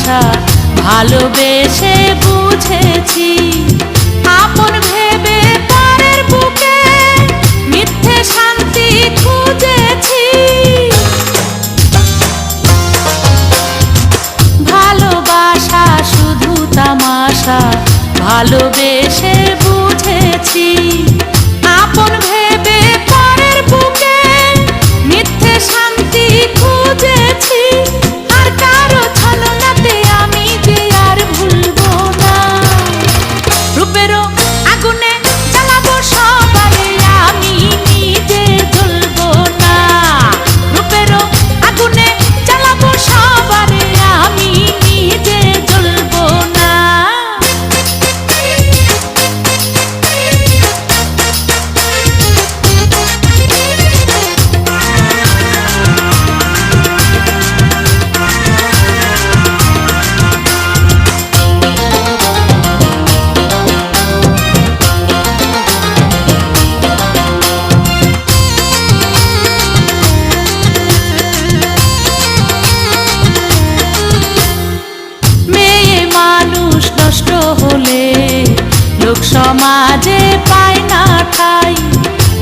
ভালোবাসা ভালোবেসে বুঝেছি, আপন ভেবে পরের বুকে মিথ্যে শান্তি খুঁজেছি। ভালোবাসা শুধু তামাশা ভালোবেসে বুঝেছি, আপন ভেবে পরের বুকে মিথ্যে শান্তি খুঁজেছি। আর কারো ছলনাতে আমি যে আর ভুলবো না, রূপেরও আগুনে জ্বালাবো সবারে আমি নিজে জ্বলবো না। রূপেরও আগুনে জ্বালাবো সবারে আমি নিজে জ্বলবো না। নষ্ট হলে লোক সমাজে পায় না ঠাই,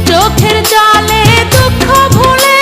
চোখের জলে দুঃখ ভুলে